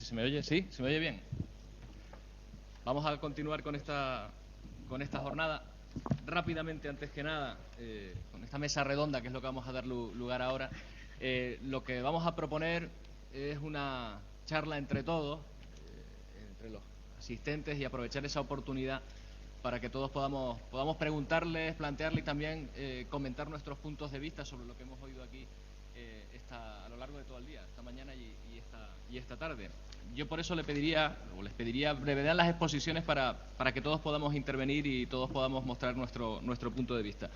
¿Se me oye? ¿Sí? ¿Se me oye bien? Vamos a continuar con esta jornada. Rápidamente, antes que nada, con esta mesa redonda, que es lo que vamos a dar lugar ahora, lo que vamos a proponer es una charla entre todos, entre los asistentes, y aprovechar esa oportunidad para que todos podamos preguntarles, plantearles y también comentar nuestros puntos de vista sobre lo que hemos oído aquí a lo largo de todo el día, esta mañana y esta tarde. Yo por eso les pediría brevedad en las exposiciones para que todos podamos intervenir y todos podamos mostrar nuestro punto de vista.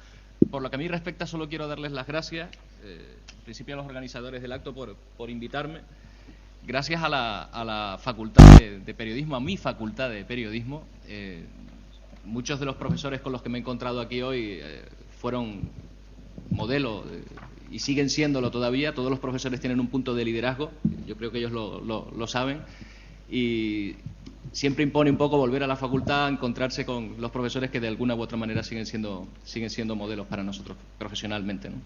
Por lo que a mí respecta, solo quiero darles las gracias, en principio a los organizadores del acto por invitarme. Gracias a la Facultad de Periodismo, a mi Facultad de Periodismo. Muchos de los profesores con los que me he encontrado aquí hoy fueron modelo y siguen siéndolo todavía. Todos los profesores tienen un punto de liderazgo, yo creo que ellos lo saben, y siempre impone un poco volver a la facultad, encontrarse con los profesores que de alguna u otra manera siguen siendo modelos para nosotros profesionalmente, ¿no?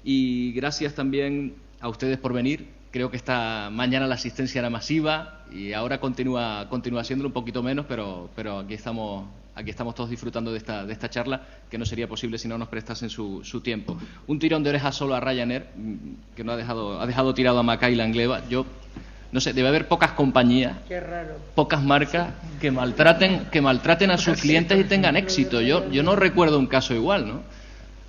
Y gracias también a ustedes por venir. Creo que esta mañana la asistencia era masiva y ahora continúa siéndolo un poquito menos, pero aquí estamos todos disfrutando de esta charla, que no sería posible si no nos prestasen su tiempo. Un tirón de orejas solo a Ryanair, que no ha dejado tirado a Macaila en gleba. Yo no sé, debe haber pocas compañías, pocas marcas que maltraten a sus clientes y tengan éxito. Yo no recuerdo un caso igual, ¿no?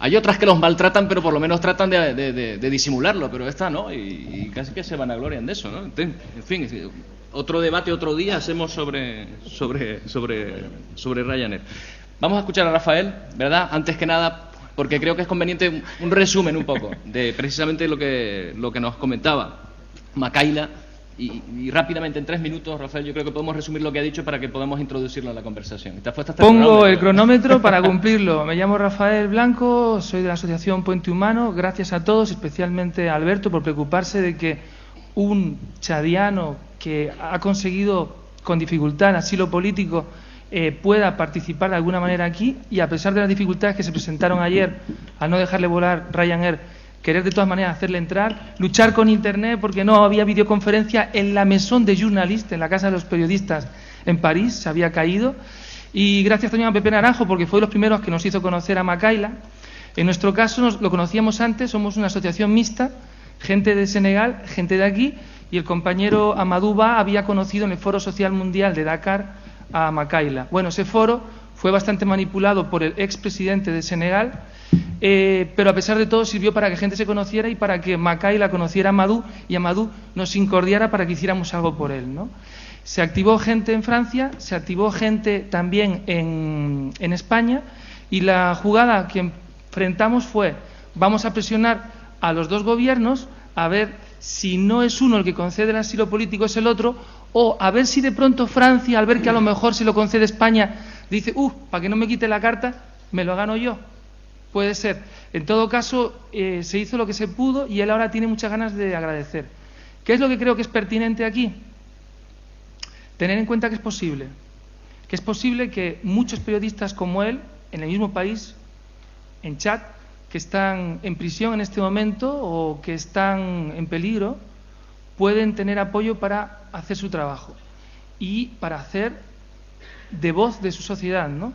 Hay otras que los maltratan, pero por lo menos tratan de disimularlo, pero esta no, y casi que se vanaglorian de eso, ¿no? En fin, otro debate otro día hacemos sobre Ryanair. Vamos a escuchar a Rafael, ¿verdad? Antes que nada, porque creo que es conveniente un resumen un poco de precisamente lo que nos comentaba Macaila. Y rápidamente, en 3 minutos, Rafael, yo creo que podemos resumir lo que ha dicho para que podamos introducirlo en la conversación. Pongo el cronómetro para cumplirlo. Me llamo Rafael Blanco, soy de la Asociación Puente Humano. Gracias a todos, especialmente a Alberto, por preocuparse de que un chadiano que ha conseguido con dificultad el asilo político pueda participar de alguna manera aquí, y a pesar de las dificultades que se presentaron ayer al no dejarle volar Ryanair, querer de todas maneras hacerle entrar, luchar con Internet porque no había videoconferencia en la Maison des Journalistes, en la Casa de los Periodistas en París, se había caído. Y gracias también a Pepe Naranjo, porque fue de los primeros que nos hizo conocer a Macaila. En nuestro caso lo conocíamos antes, somos una asociación mixta, gente de Senegal, gente de aquí, y el compañero Amadou Ba había conocido en el Foro Social Mundial de Dakar a Macaila. Bueno, ese foro fue bastante manipulado por el expresidente de Senegal, pero a pesar de todo sirvió para que gente se conociera y para que Macaila conociera a Amadou y Amadou nos incordiara para que hiciéramos algo por él, ¿no? Se activó gente en Francia, se activó gente también en España, y la jugada que enfrentamos fue: vamos a presionar a los dos gobiernos a ver si no es uno el que concede el asilo político, es el otro, o a ver si de pronto Francia, al ver que a lo mejor se lo concede España, dice, para que no me quite la carta, me lo gano yo. Puede ser. En todo caso, se hizo lo que se pudo y él ahora tiene muchas ganas de agradecer. ¿Qué es lo que creo que es pertinente aquí? Tener en cuenta que es posible que muchos periodistas como él, en el mismo país, en Chad, que están en prisión en este momento o que están en peligro, pueden tener apoyo para hacer su trabajo y para hacer de voz de su sociedad, ¿no?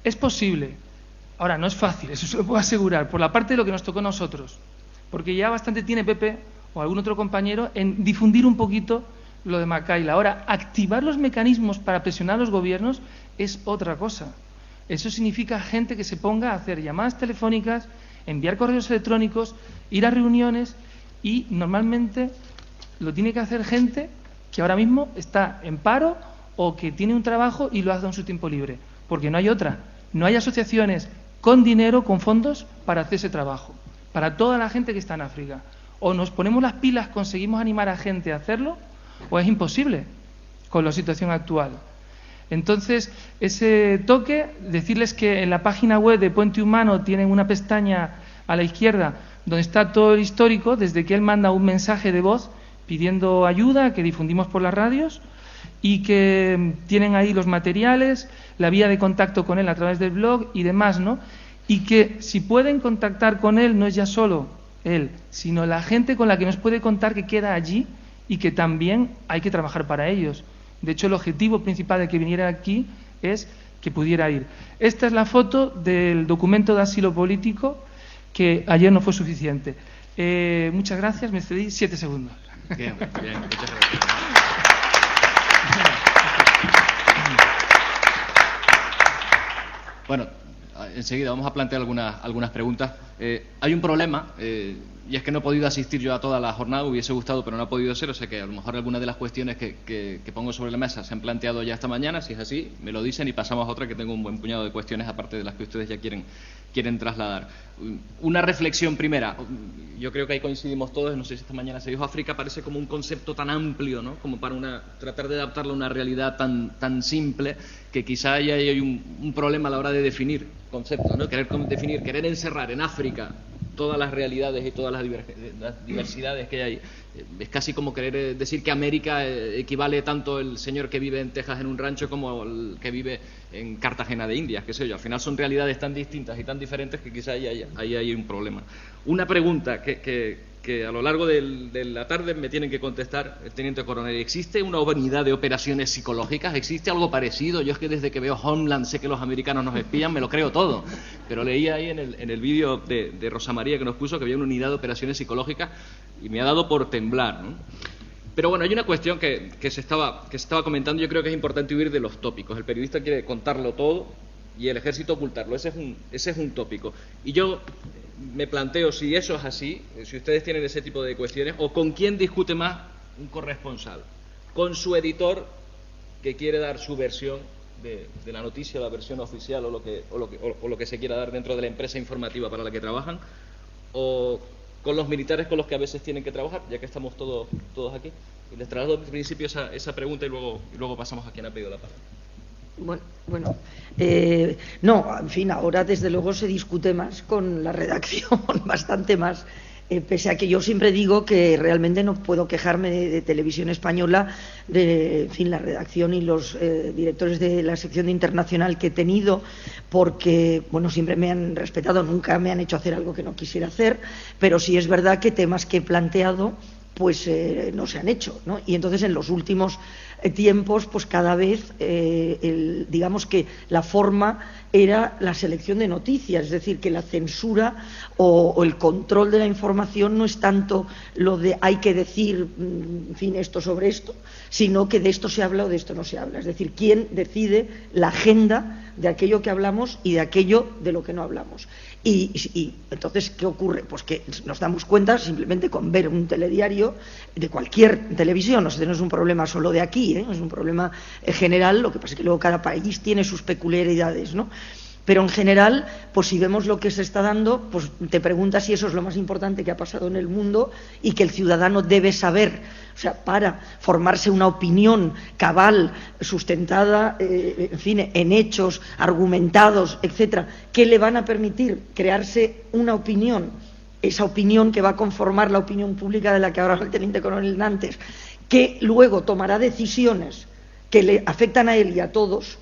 Es posible. Ahora, no es fácil, eso se lo puedo asegurar, por la parte de lo que nos tocó a nosotros, porque ya bastante tiene Pepe o algún otro compañero en difundir un poquito lo de Macaila. Ahora, activar los mecanismos para presionar a los gobiernos es otra cosa. Eso significa gente que se ponga a hacer llamadas telefónicas, enviar correos electrónicos, ir a reuniones, y normalmente lo tiene que hacer gente que ahora mismo está en paro o que tiene un trabajo y lo hace en su tiempo libre, porque no hay otra. No hay asociaciones con dinero, con fondos para hacer ese trabajo, para toda la gente que está en África. O nos ponemos las pilas, conseguimos animar a gente a hacerlo, o es imposible con la situación actual. Entonces, ese toque, decirles que en la página web de Puente Humano tienen una pestaña a la izquierda donde está todo el histórico, desde que él manda un mensaje de voz pidiendo ayuda, que difundimos por las radios, y que tienen ahí los materiales, la vía de contacto con él a través del blog y demás, ¿no? Y que si pueden contactar con él, no es ya solo él, sino la gente con la que nos puede contar que queda allí y que también hay que trabajar para ellos. De hecho, el objetivo principal de que viniera aquí es que pudiera ir. Esta es la foto del documento de asilo político, que ayer no fue suficiente. Muchas gracias, me cedí 7 segundos. Bien, muchas gracias. Bueno, enseguida vamos a plantear algunas preguntas. Hay un problema, y es que no he podido asistir yo a toda la jornada, hubiese gustado, pero no ha podido ser, o sea que a lo mejor algunas de las cuestiones que pongo sobre la mesa se han planteado ya esta mañana. Si es así, me lo dicen y pasamos a otra, que tengo un buen puñado de cuestiones, aparte de las que ustedes ya quieren trasladar. Una reflexión primera, yo creo que ahí coincidimos todos, no sé si esta mañana se dijo, África parece como un concepto tan amplio, ¿no?, como para tratar de adaptarlo a una realidad tan simple, que quizá ahí hay un problema a la hora de definir conceptos, ¿no? Querer encerrar en África todas las realidades y todas las diversidades que hay. Es casi como querer decir que América equivale tanto el señor que vive en Texas en un rancho como el que vive en Cartagena de Indias, qué sé yo. Al final son realidades tan distintas y tan diferentes que quizá ahí hay un problema. Una pregunta que a lo largo de la tarde me tienen que contestar, teniente coronel. ¿Existe una unidad de operaciones psicológicas? ¿Existe algo parecido? Yo es que desde que veo Homeland sé que los americanos nos espían, me lo creo todo. Pero leí ahí en el vídeo de Rosa María que nos puso que había una unidad de operaciones psicológicas y me ha dado por temblar, ¿no? Pero bueno, hay una cuestión que se estaba comentando. Yo creo que es importante huir de los tópicos. El periodista quiere contarlo todo y el ejército ocultarlo. Ese es un tópico. Y yo me planteo si eso es así, si ustedes tienen ese tipo de cuestiones, o con quién discute más un corresponsal. Con su editor, que quiere dar su versión de la noticia, la versión oficial o lo que se quiera dar dentro de la empresa informativa para la que trabajan, o con los militares con los que a veces tienen que trabajar, ya que estamos todos aquí. Y les traslado al principio esa pregunta y luego pasamos a quien ha pedido la palabra. Bueno, no, en fin, ahora desde luego se discute más con la redacción, bastante más, pese a que yo siempre digo que realmente no puedo quejarme de Televisión Española, en fin, la redacción y los directores de la sección de internacional que he tenido, porque, bueno, siempre me han respetado, nunca me han hecho hacer algo que no quisiera hacer, pero sí es verdad que temas que he planteado pues no se han hecho, ¿no? Y entonces en los últimos tiempos pues cada vez digamos que la forma era la selección de noticias, es decir, que la censura o el control de la información no es tanto lo de hay que decir, en fin, esto sobre esto, sino que de esto se habla o de esto no se habla, es decir, quién decide la agenda de aquello que hablamos y de aquello de lo que no hablamos. Y entonces, ¿qué ocurre? Pues que nos damos cuenta simplemente con ver un telediario de cualquier televisión. O sea, no es un problema solo de aquí, es un problema general. Lo que pasa es que luego cada país tiene sus peculiaridades, ¿no? Pero en general, pues si vemos lo que se está dando, pues te preguntas si eso es lo más importante que ha pasado en el mundo y que el ciudadano debe saber, o sea, para formarse una opinión cabal, sustentada, en fin, en hechos, argumentados, etcétera, que le van a permitir crearse una opinión, esa opinión que va a conformar la opinión pública de la que hablaba el teniente coronel Nantes, que luego tomará decisiones que le afectan a él y a todos.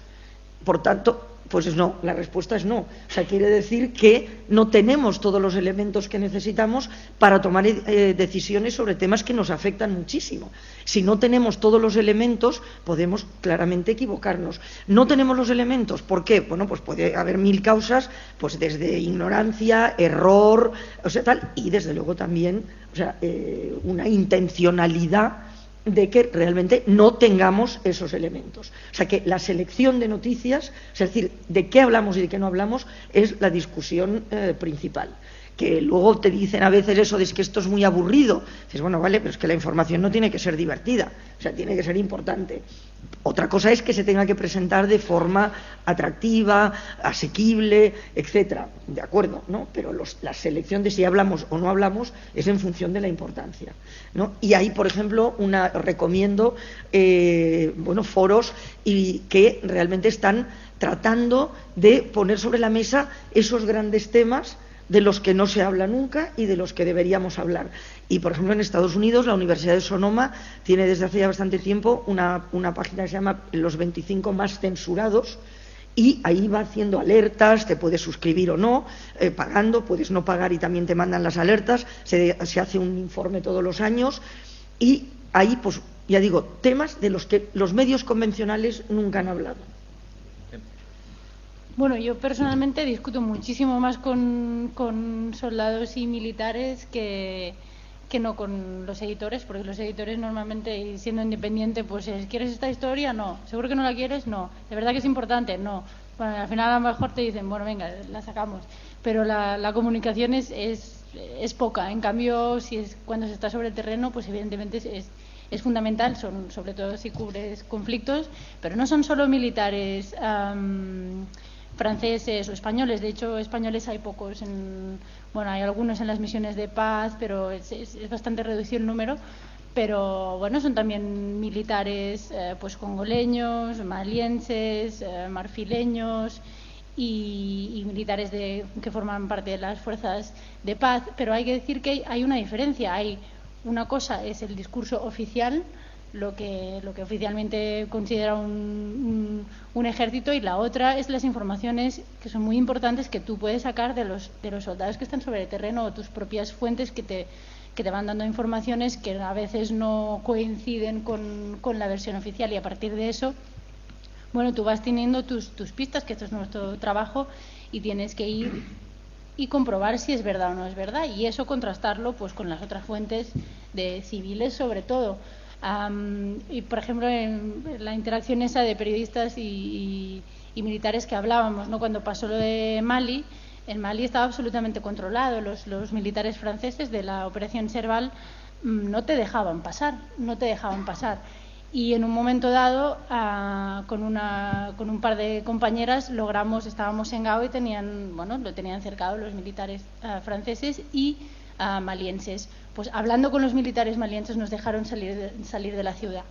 Por tanto, pues no, la respuesta es no. O sea, quiere decir que no tenemos todos los elementos que necesitamos para tomar decisiones sobre temas que nos afectan muchísimo. Si no tenemos todos los elementos, podemos claramente equivocarnos. No tenemos los elementos, ¿por qué? Bueno, pues puede haber mil causas, pues desde ignorancia, error, o sea, tal, y desde luego también, o sea, una intencionalidad de que realmente no tengamos esos elementos. O sea que la selección de noticias, es decir, de qué hablamos y de qué no hablamos, es la discusión principal. Que luego te dicen a veces eso de que esto es muy aburrido. Dices, bueno, vale, pero es que la información no tiene que ser divertida, o sea, tiene que ser importante. Otra cosa es que se tenga que presentar de forma atractiva, asequible, etcétera. De acuerdo, ¿no? Pero la selección de si hablamos o no hablamos es en función de la importancia, ¿no? Y ahí, por ejemplo, recomiendo bueno, foros y que realmente están tratando de poner sobre la mesa esos grandes temas de los que no se habla nunca y de los que deberíamos hablar. Y, por ejemplo, en Estados Unidos, la Universidad de Sonoma tiene desde hace ya bastante tiempo una página que se llama Los 25 más censurados, y ahí va haciendo alertas, te puedes suscribir o no, pagando, puedes no pagar y también te mandan las alertas, se hace un informe todos los años y hay, pues, ya digo, temas de los que los medios convencionales nunca han hablado. Bueno, yo personalmente discuto muchísimo más con soldados y militares que no con los editores, porque los editores normalmente, y siendo independiente, pues ¿quieres esta historia? No. ¿Seguro que no la quieres? No. ¿De verdad que es importante? No. Bueno, al final a lo mejor te dicen, bueno, venga, la sacamos. Pero la comunicación es poca. En cambio, cuando se está sobre el terreno, pues evidentemente es fundamental, sobre todo si cubres conflictos, pero no son solo militares franceses o españoles. De hecho, españoles hay pocos. Bueno, hay algunos en las misiones de paz, pero es bastante reducido el número. Pero bueno, son también militares pues congoleños, malienses, marfileños y militares que forman parte de las fuerzas de paz. Pero hay que decir que hay una diferencia. Una cosa es el discurso oficial, lo que oficialmente considera un ejército, y la otra es las informaciones que son muy importantes que tú puedes sacar de los soldados que están sobre el terreno, o tus propias fuentes que te van dando informaciones que a veces no coinciden con la versión oficial, y a partir de eso, bueno, tú vas teniendo tus pistas, que esto es nuestro trabajo, y tienes que ir y comprobar si es verdad o no es verdad, y eso contrastarlo pues con las otras fuentes de civiles sobre todo. Y por ejemplo, en la interacción esa de periodistas y militares que hablábamos, ¿no? Cuando pasó lo de Mali, en Mali estaba absolutamente controlado. Los militares franceses de la operación Serval no te dejaban pasar. Y en un momento dado, con un par de compañeras, estábamos en Gao y lo tenían cercado los militares franceses y malienses. Pues hablando con los militares malienses nos dejaron salir de la ciudad.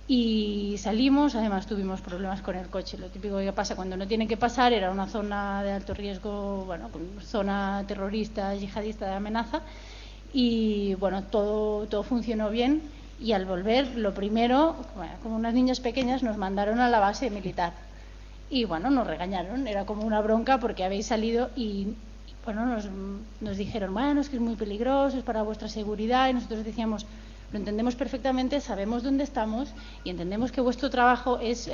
Y salimos, además tuvimos problemas con el coche. Lo típico que pasa cuando no tiene que pasar, era una zona de alto riesgo, zona terrorista, yihadista de amenaza. Y bueno, todo funcionó bien. Y al volver, lo primero, como unas niñas pequeñas, nos mandaron a la base militar. Y bueno, nos regañaron, era como una bronca porque habéis salido y bueno, nos dijeron, bueno, es que es muy peligroso, es para vuestra seguridad, y nosotros decíamos, lo entendemos perfectamente, sabemos dónde estamos y entendemos que vuestro trabajo es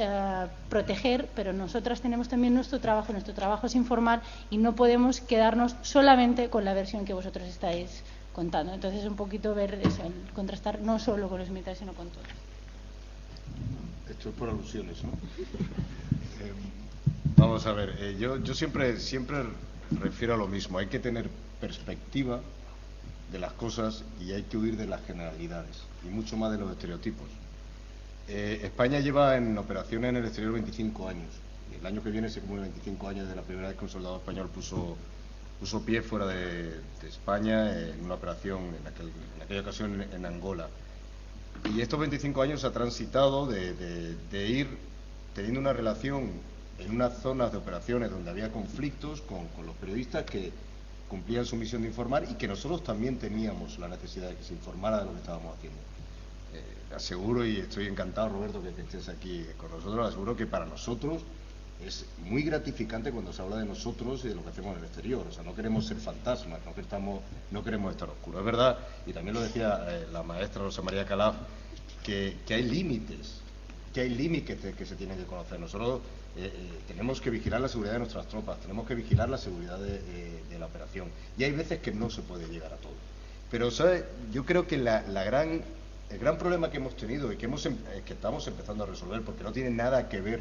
proteger, pero nosotras tenemos también nuestro trabajo es informar, y no podemos quedarnos solamente con la versión que vosotros estáis contando. Entonces, un poquito ver eso, el contrastar no solo con los militares, sino con todos. Esto es por alusiones, ¿no? Vamos a ver, yo siempre refiero a lo mismo. Hay que tener perspectiva de las cosas y hay que huir de las generalidades y mucho más de los estereotipos. España lleva en operaciones en el exterior 25 años. Y el año que viene se cumplen 25 años de la primera vez que un soldado español puso pie fuera de España en una operación en aquella ocasión en Angola. Y estos 25 años se ha transitado de ir teniendo una relación en unas zonas de operaciones donde había conflictos con los periodistas que cumplían su misión de informar, y que nosotros también teníamos la necesidad de que se informara de lo que estábamos haciendo. Aseguro, y estoy encantado, Roberto, que estés aquí con nosotros, aseguro que para nosotros es muy gratificante cuando se habla de nosotros y de lo que hacemos en el exterior. O sea, no queremos ser fantasmas, no queremos estar oscuros. Es verdad, y también lo decía la maestra Rosa María Calaf, que hay límites, que se tienen que conocer. Nosotros tenemos que vigilar la seguridad de nuestras tropas, tenemos que vigilar la seguridad de la operación, y hay veces que no se puede llegar a todo. Pero, ¿sabe? Yo creo que el gran problema que hemos tenido y que estamos empezando a resolver, porque no tiene nada que ver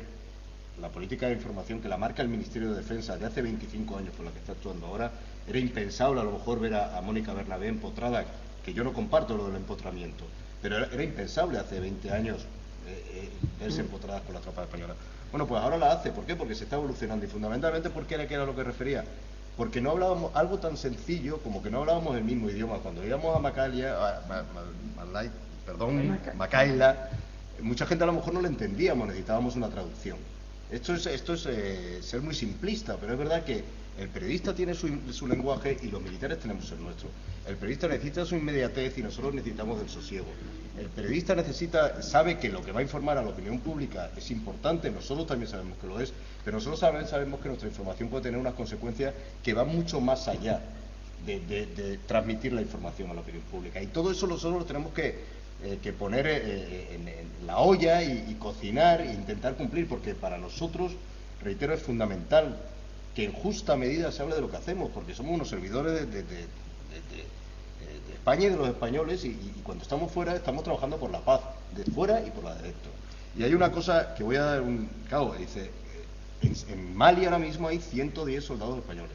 la política de información que la marca el Ministerio de Defensa de hace 25 años con la que está actuando ahora. Era impensable a lo mejor ver a Mónica Bernabé empotrada, que yo no comparto lo del empotramiento, pero era impensable hace 20 años verse empotradas con las tropas españolas. Bueno, pues ahora la hace. ¿Por qué? Porque se está evolucionando, y fundamentalmente porque era lo que refería. Porque no hablábamos algo tan sencillo como que no hablábamos el mismo idioma. Cuando íbamos a Macaila, mucha gente a lo mejor no le entendíamos, necesitábamos una traducción. Esto es ser muy simplista, pero es verdad que el periodista tiene su lenguaje y los militares tenemos el nuestro. El periodista necesita su inmediatez y nosotros necesitamos del sosiego. El periodista sabe que lo que va a informar a la opinión pública es importante, nosotros también sabemos que lo es, pero nosotros sabemos que nuestra información puede tener unas consecuencias que van mucho más allá de transmitir la información a la opinión pública. Y todo eso nosotros lo tenemos que que poner en la olla y cocinar e intentar cumplir, porque para nosotros, reitero, es fundamental que en justa medida se hable de lo que hacemos, porque somos unos servidores de España y de los españoles, y cuando estamos fuera estamos trabajando por la paz, de fuera y por la de dentro. Y hay una cosa que voy a dar un cabo, dice, en Mali ahora mismo hay 110 soldados españoles.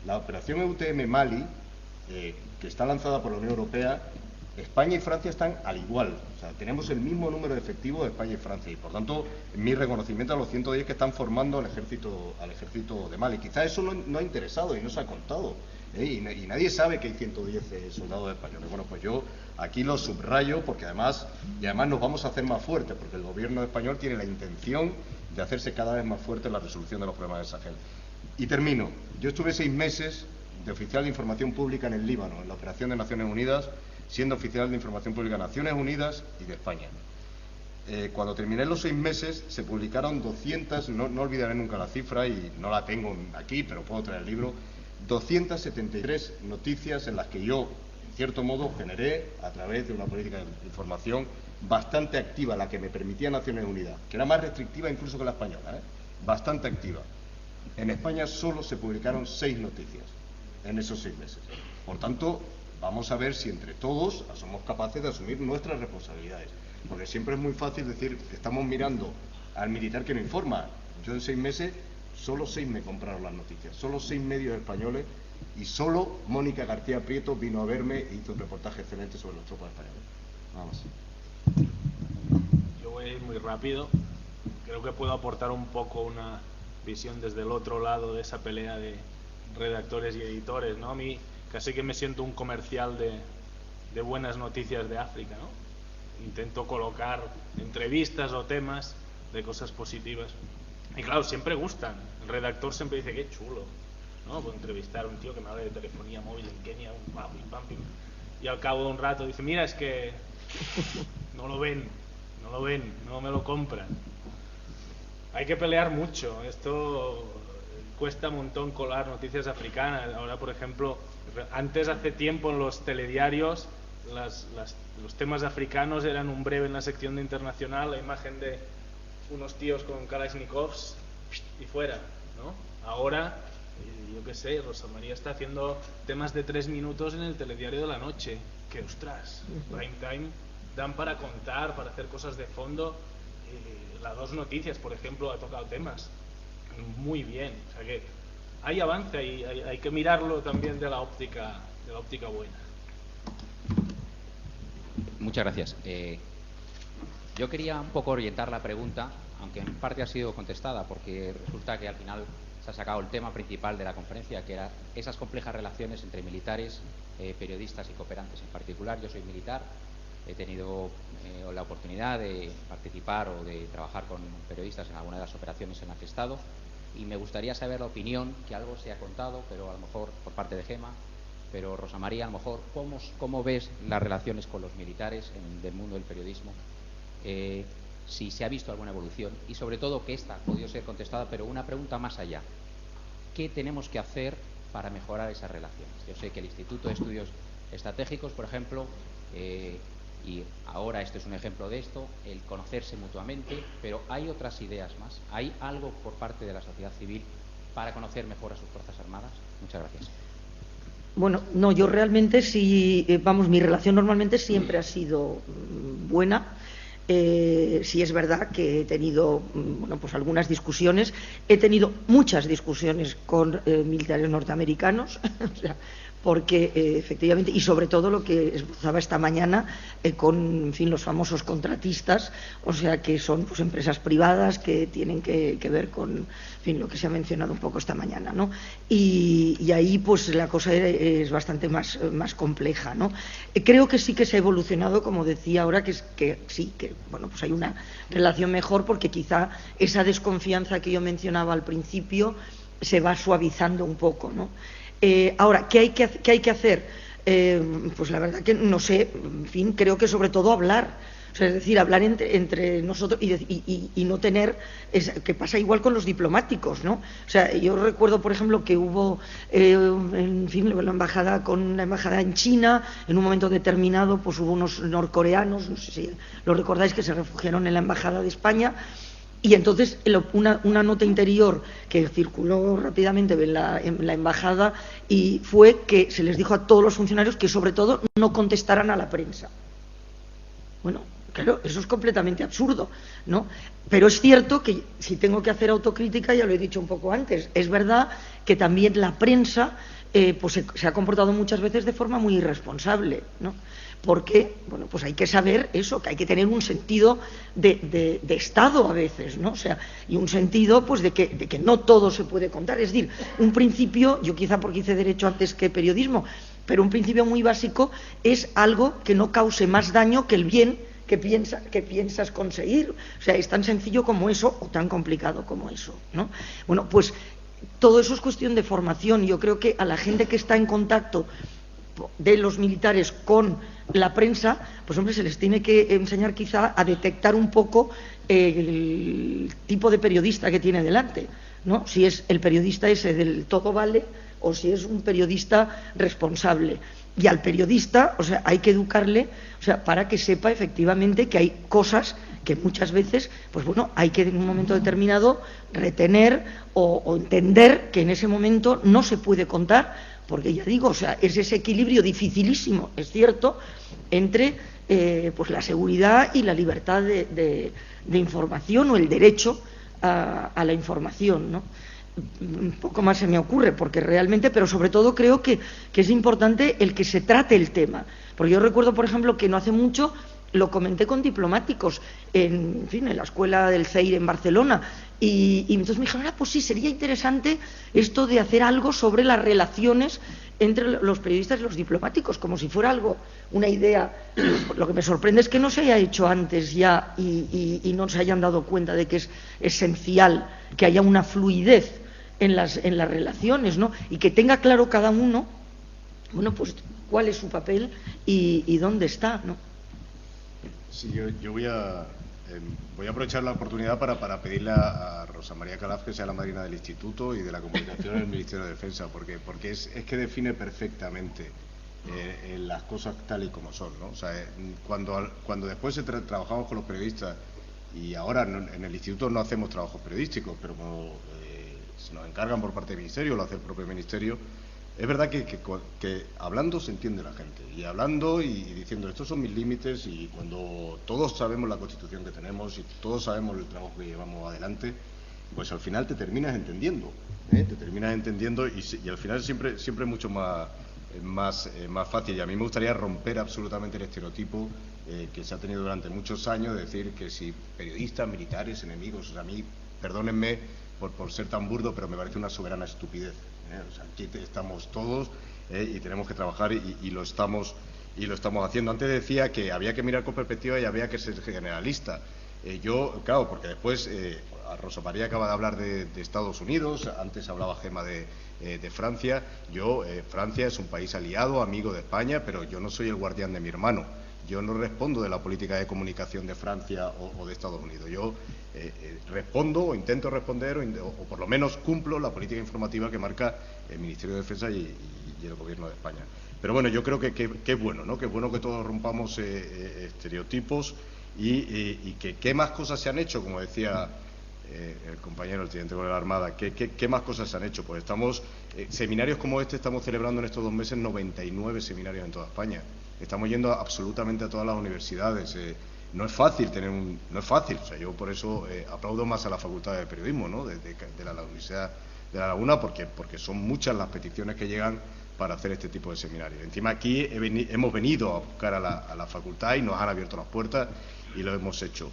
La operación EUTM Mali, que está lanzada por la Unión Europea, España y Francia están al igual, o sea, tenemos el mismo número de efectivos de España y Francia, y por tanto mi reconocimiento a los 110 que están formando al ejército de Mali. Quizá eso no ha interesado y no se ha contado, y nadie sabe que hay 110 soldados españoles. Bueno, pues yo aquí lo subrayo, porque además nos vamos a hacer más fuertes, porque el gobierno español tiene la intención de hacerse cada vez más fuerte en la resolución de los problemas del Sahel. Y termino. Yo estuve 6 meses de oficial de información pública en el Líbano, en la operación de Naciones Unidas, siendo oficial de información pública de Naciones Unidas y de España. Cuando terminé los 6 meses, se publicaron 200, no olvidaré nunca la cifra, y no la tengo aquí, pero puedo traer el libro, 273 noticias en las que yo, en cierto modo, generé, a través de una política de información bastante activa, la que me permitía Naciones Unidas, que era más restrictiva incluso que la española, bastante activa. En España solo se publicaron 6 noticias en esos 6 meses. Por tanto, vamos a ver si entre todos somos capaces de asumir nuestras responsabilidades. Porque siempre es muy fácil decir, estamos mirando al militar que no informa. Yo en 6 meses, solo 6 me compraron las noticias, solo 6 medios españoles, y solo Mónica García Prieto vino a verme e hizo un reportaje excelente sobre los tropas españoles. Vamos. Yo voy a ir muy rápido. Creo que puedo aportar un poco una visión desde el otro lado de esa pelea de redactores y editores, ¿no? A mí casi que me siento un comercial de buenas noticias de África, ¿no? Intento colocar entrevistas o temas de cosas positivas. Y claro, siempre gustan. El redactor siempre dice, qué chulo, ¿no? Puedo entrevistar a un tío que me hable de telefonía móvil en Kenia, un pam, pam, pam, y al cabo de un rato dice, mira, es que no lo ven, no me lo compran. Hay que pelear mucho. Esto cuesta un montón colar noticias africanas. Ahora, por ejemplo, antes, hace tiempo, en los telediarios, los temas africanos eran un breve en la sección de internacional, la imagen de unos tíos con Kalashnikovs y fuera, ¿no? Ahora, yo qué sé, Rosa María está haciendo temas de 3 minutos en el telediario de la noche, que, ostras, prime time, dan para contar, para hacer cosas de fondo. Las 2 noticias, por ejemplo, ha tocado temas muy bien, o sea que hay avance y hay que mirarlo también de la óptica buena. Muchas gracias. Yo quería un poco orientar la pregunta, aunque en parte ha sido contestada, porque resulta que al final se ha sacado el tema principal de la conferencia, que era esas complejas relaciones entre militares, periodistas y cooperantes. En particular, yo soy militar, he tenido la oportunidad de participar o de trabajar con periodistas en alguna de las operaciones en las que he estado, y me gustaría saber la opinión, que algo se ha contado, pero a lo mejor por parte de Gema, pero Rosa María, a lo mejor, ¿cómo ves las relaciones con los militares del mundo del periodismo? Si se ha visto alguna evolución, y sobre todo, que esta ha podido ser contestada, pero una pregunta más allá. ¿Qué tenemos que hacer para mejorar esas relaciones? Yo sé que el Instituto de Estudios Estratégicos, por ejemplo, y ahora este es un ejemplo de esto, el conocerse mutuamente, pero hay otras ideas más. ¿Hay algo por parte de la sociedad civil para conocer mejor a sus fuerzas armadas? Muchas gracias. Bueno, no, yo realmente sí, mi relación normalmente siempre ha sido buena. Sí es verdad que he tenido pues algunas discusiones, he tenido muchas discusiones con militares norteamericanos, o sea, porque efectivamente, y sobre todo lo que esbozaba esta mañana con, en fin, los famosos contratistas, o sea, que son pues empresas privadas que tienen que ver con, en fin, lo que se ha mencionado un poco esta mañana, ¿no? Y ahí pues la cosa es bastante más compleja, ¿no? Creo que sí que se ha evolucionado, como decía ahora, que sí, que bueno, pues hay una relación mejor, porque quizá esa desconfianza que yo mencionaba al principio se va suavizando un poco, ¿no? Ahora, ¿qué hay que hacer? Pues la verdad que no sé, en fin, creo que sobre todo hablar, O sea, es decir, hablar entre nosotros y no tener, que pasa igual con los diplomáticos, ¿no? O sea, yo recuerdo, por ejemplo, que hubo, en fin, la embajada en China, en un momento determinado, pues hubo unos norcoreanos, no sé si lo recordáis, que se refugiaron en la embajada de España. Y entonces una nota interior que circuló rápidamente en la embajada y fue que se les dijo a todos los funcionarios que sobre todo no contestaran a la prensa. Bueno, claro, eso es completamente absurdo, ¿no? Pero es cierto que, si tengo que hacer autocrítica, ya lo he dicho un poco antes, es verdad que también la prensa pues se ha comportado muchas veces de forma muy irresponsable, ¿no? Porque, bueno, pues hay que saber eso, que hay que tener un sentido de Estado a veces, ¿no? O sea, y un sentido, pues, de que no todo se puede contar. Es decir, un principio, yo quizá porque hice Derecho antes que Periodismo, pero un principio muy básico es algo que no cause más daño que el bien que piensas conseguir. O sea, es tan sencillo como eso o tan complicado como eso, ¿no? Bueno, pues todo eso es cuestión de formación. Yo creo que a la gente que está en contacto de los militares con la prensa, pues hombre, se les tiene que enseñar quizá a detectar un poco el tipo de periodista que tiene delante, ¿no? Si es el periodista ese del todo vale o si es un periodista responsable. Y al periodista, o sea, hay que educarle, o sea, para que sepa efectivamente que hay cosas que muchas veces, pues bueno, hay que en un momento determinado retener o entender que en ese momento no se puede contar, porque ya digo, o sea, es ese equilibrio dificilísimo, es cierto, entre pues la seguridad y la libertad de información o el derecho a la información, ¿no? Un poco más se me ocurre, porque realmente, pero sobre todo creo que es importante el que se trate el tema. Porque yo recuerdo, por ejemplo, que no hace mucho lo comenté con diplomáticos en la escuela del CEIR en Barcelona y entonces me dijeron, pues sí, sería interesante esto de hacer algo sobre las relaciones entre los periodistas y los diplomáticos, como si fuera algo, una idea. Lo que me sorprende es que no se haya hecho antes ya y no se hayan dado cuenta de que es esencial que haya una fluidez en las relaciones, ¿no? Y que tenga claro cada uno, bueno, pues cuál es su papel y dónde está, ¿no? Sí, yo voy a aprovechar la oportunidad para pedirle a Rosa María Calaf que sea la madrina del Instituto y de la comunicación en el Ministerio de Defensa, porque es que define perfectamente las cosas tal y como son, ¿no? O sea, cuando después trabajamos con los periodistas, y ahora en el Instituto no hacemos trabajos periodísticos, pero como se nos encargan por parte del Ministerio, lo hace el propio Ministerio. Es verdad que hablando se entiende la gente, y hablando y diciendo estos son mis límites, y cuando todos sabemos la Constitución que tenemos y todos sabemos el trabajo que llevamos adelante, pues al final te terminas entendiendo, y al final siempre es mucho más fácil. Y a mí me gustaría romper absolutamente el estereotipo que se ha tenido durante muchos años, de decir que si periodistas, militares, enemigos. O sea, a mí, perdónenme por ser tan burdo, pero me parece una soberana estupidez. O sea, aquí estamos todos y tenemos que trabajar y lo estamos haciendo. Antes decía que había que mirar con perspectiva y había que ser generalista. Yo, claro, porque después a Rosa María acaba de hablar de Estados Unidos, antes hablaba Gemma de Francia. Francia es un país aliado, amigo de España, pero yo no soy el guardián de mi hermano. Yo no respondo de la política de comunicación de Francia o de Estados Unidos. Yo respondo o intento responder o por lo menos cumplo la política informativa que marca el Ministerio de Defensa y el Gobierno de España. Pero bueno, yo creo que es bueno, ¿no? Que es bueno que todos rompamos estereotipos y que qué más cosas se han hecho, como decía el compañero, el teniente de la Armada. ¿Qué más cosas se han hecho? Pues seminarios como este estamos celebrando en estos 2 meses 99 seminarios en toda España. Estamos yendo absolutamente a todas las universidades. No es fácil no es fácil. O sea, yo por eso aplaudo más a la Facultad de Periodismo, ¿no? de la Universidad de La Laguna, porque son muchas las peticiones que llegan para hacer este tipo de seminarios. Encima aquí hemos venido a buscar a la facultad y nos han abierto las puertas y lo hemos hecho.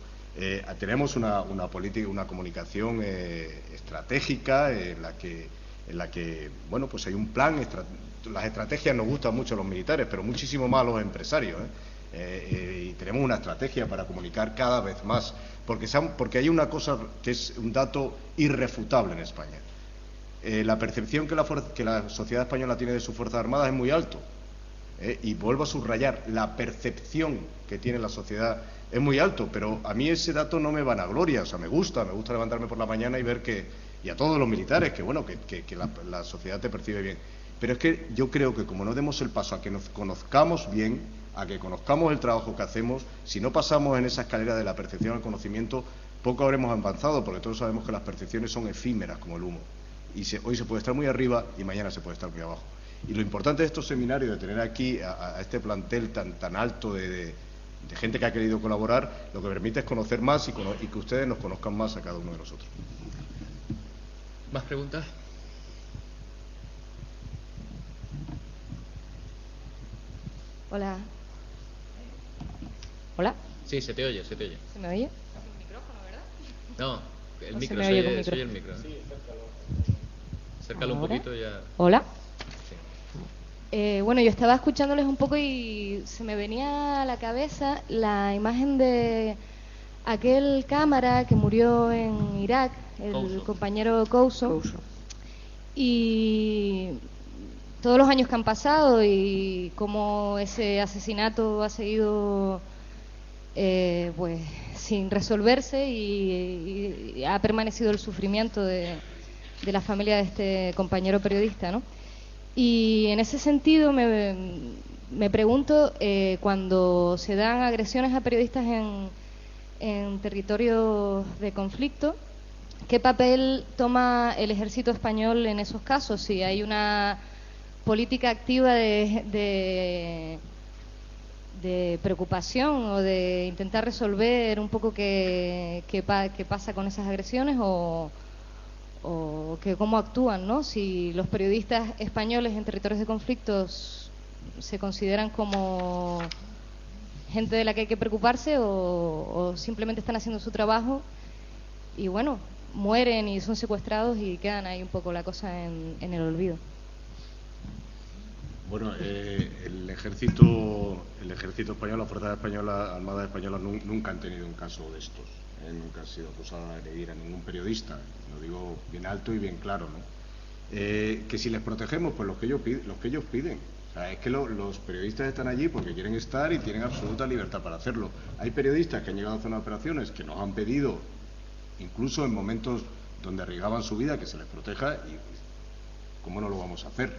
Tenemos una política, una comunicación estratégica en la que bueno, pues hay un plan. Las estrategias nos gustan mucho a los militares, pero muchísimo más a los empresarios, y tenemos una estrategia para comunicar cada vez más, porque hay una cosa que es un dato irrefutable en España. La percepción que la sociedad española tiene de sus Fuerzas Armadas es muy alto. Y vuelvo a subrayar, la percepción que tiene la sociedad es muy alto, pero a mí ese dato no me vanagloria, o sea, me gusta levantarme por la mañana y ver que, y a todos los militares, que bueno, que la sociedad te percibe bien. Pero es que yo creo que como no demos el paso a que nos conozcamos bien, a que conozcamos el trabajo que hacemos, si no pasamos en esa escalera de la percepción al conocimiento, poco habremos avanzado, porque todos sabemos que las percepciones son efímeras como el humo. Y hoy se puede estar muy arriba y mañana se puede estar muy abajo. Y lo importante de estos seminarios, de tener aquí a este plantel tan alto de gente que ha querido colaborar, lo que permite es conocer más y que ustedes nos conozcan más a cada uno de nosotros. ¿Más preguntas? Hola. ¿Hola? Sí, se te oye. ¿Se me oye? Sin micrófono, ¿verdad? No, el ¿O micro, se me oye con soy micrófono? el micro. Sí, acércalo un ¿Ahora? poquito ya. Hola. Sí. Bueno, yo estaba escuchándoles un poco y se me venía a la cabeza la imagen de aquel cámara que murió en Irak, el Couso. compañero Couso. Y todos los años que han pasado y cómo ese asesinato ha seguido pues sin resolverse y ha permanecido el sufrimiento de la familia de este compañero periodista, ¿no? Y en ese sentido me pregunto, cuando se dan agresiones a periodistas en territorios de conflicto, ¿qué papel toma el ejército español en esos casos? Si hay una política activa de preocupación o de intentar resolver un poco qué pasa con esas agresiones o que cómo actúan, ¿no? Si los periodistas españoles en territorios de conflictos se consideran como gente de la que hay que preocuparse o simplemente están haciendo su trabajo y bueno, mueren y son secuestrados y quedan ahí un poco la cosa en el olvido. Bueno, el ejército español, la Fuerza Española, Armada Española, nunca han tenido un caso de estos. Nunca ha sido acusada de agredir a ningún periodista. Lo digo bien alto y bien claro, ¿no? Que si les protegemos, pues los que ellos piden. O sea, es que los periodistas están allí porque quieren estar y tienen absoluta libertad para hacerlo. Hay periodistas que han llegado a zona de operaciones que nos han pedido, incluso en momentos donde arriesgaban su vida, que se les proteja y ¿cómo no lo vamos a hacer?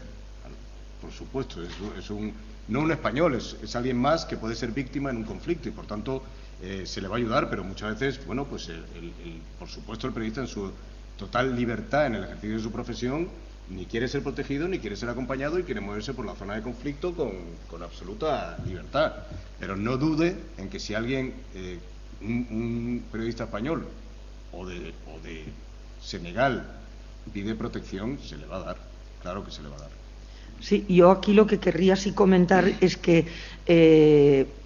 Por supuesto, no un español, es alguien más que puede ser víctima en un conflicto y por tanto se le va a ayudar, pero muchas veces, bueno, pues por supuesto el periodista en su total libertad en el ejercicio de su profesión ni quiere ser protegido ni quiere ser acompañado y quiere moverse por la zona de conflicto con absoluta libertad. Pero no dude en que si alguien, un periodista español o de Senegal pide protección, se le va a dar, claro que se le va a dar. Sí, yo aquí lo que querría sí comentar es que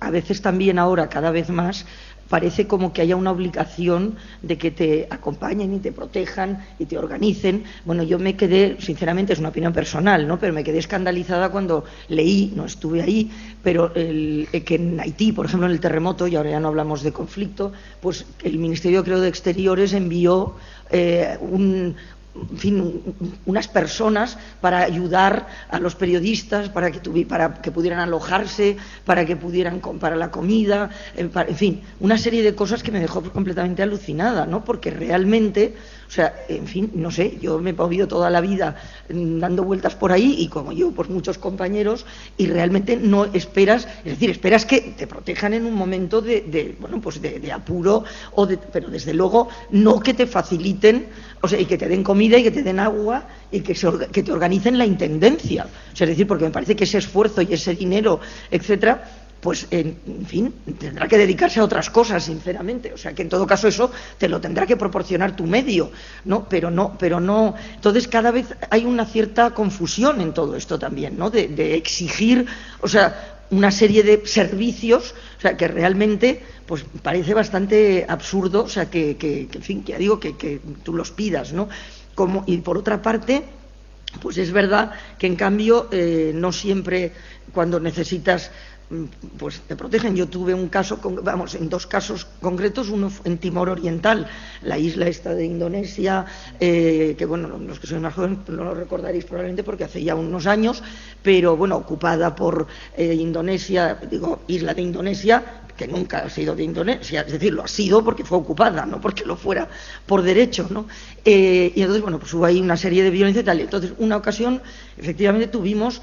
a veces también ahora, cada vez más, parece como que haya una obligación de que te acompañen y te protejan y te organicen. Bueno, yo me quedé, sinceramente, es una opinión personal, ¿no? Pero me quedé escandalizada cuando leí, no estuve ahí, pero que en Haití, por ejemplo, en el terremoto, y ahora ya no hablamos de conflicto, pues el Ministerio, creo, de Exteriores envió unas personas para ayudar a los periodistas para que pudieran alojarse, para que pudieran comprar la comida, en fin, una serie de cosas que me dejó completamente alucinada, ¿no? Porque realmente, o sea, en fin, no sé, yo me he movido toda la vida dando vueltas por ahí y como yo, pues muchos compañeros, y realmente no esperas, es decir, esperas que te protejan en un momento de apuro pero desde luego no que te faciliten, o sea, y que te den comida y que te den agua y que te organicen la intendencia. O sea, es decir, porque me parece que ese esfuerzo y ese dinero, etcétera, pues, en fin, tendrá que dedicarse a otras cosas, sinceramente. O sea, que en todo caso eso te lo tendrá que proporcionar tu medio, ¿no? Pero no. Entonces, cada vez hay una cierta confusión en todo esto también, ¿no? De exigir, o sea, una serie de servicios, o sea, que realmente pues parece bastante absurdo, o sea, que en fin, que ya digo que tú los pidas, ¿no? Y por otra parte, pues es verdad que en cambio no siempre cuando necesitas pues te protegen. Yo tuve un caso, en 2 casos concretos, uno en Timor Oriental, la isla esta de Indonesia, que bueno, los que sois más jóvenes no lo recordaréis probablemente porque hace ya unos años, pero bueno, ocupada por Indonesia, isla de Indonesia, que nunca ha sido de Indonesia, es decir, lo ha sido porque fue ocupada, no porque lo fuera por derecho, ¿no? Y entonces, bueno, pues hubo ahí una serie de violencia y tal. Entonces, una ocasión, efectivamente, tuvimos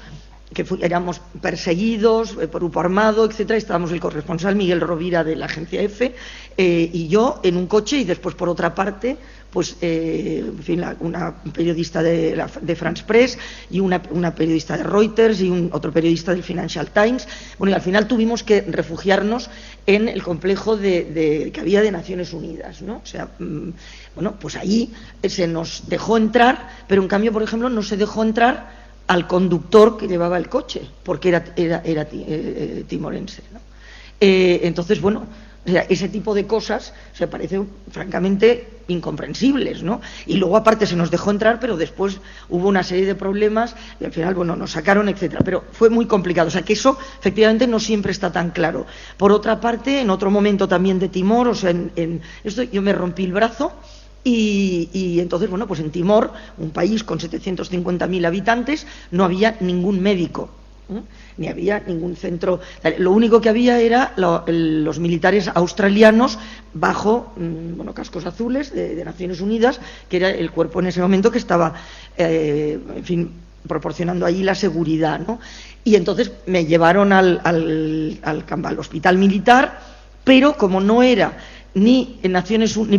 que éramos perseguidos por grupo armado, etcétera. Estábamos el corresponsal Miguel Rovira de la agencia EFE y yo en un coche, y después por otra parte pues en fin, una periodista de France Press y una periodista de Reuters y otro periodista del Financial Times. Bueno, y al final tuvimos que refugiarnos en el complejo que había de Naciones Unidas, ¿no? O sea, bueno, pues ahí se nos dejó entrar, pero en cambio, por ejemplo, no se dejó entrar al conductor que llevaba el coche, porque era timorense, ¿no? Entonces, bueno, o sea, ese tipo de cosas se parecen francamente incomprensibles, ¿no? Y luego aparte se nos dejó entrar, pero después hubo una serie de problemas y al final, bueno, nos sacaron, etcétera. Pero fue muy complicado, o sea, que eso efectivamente no siempre está tan claro. Por otra parte, en otro momento también de Timor, o sea, en esto yo me rompí el brazo. Y entonces, bueno, pues en Timor, un país con 750.000 habitantes, no había ningún médico, ni había ningún centro. Lo único que había era los militares australianos bajo, bueno, cascos azules de Naciones Unidas, que era el cuerpo en ese momento que estaba, en fin, proporcionando allí la seguridad, ¿no? Y entonces me llevaron al hospital militar, pero como no era ni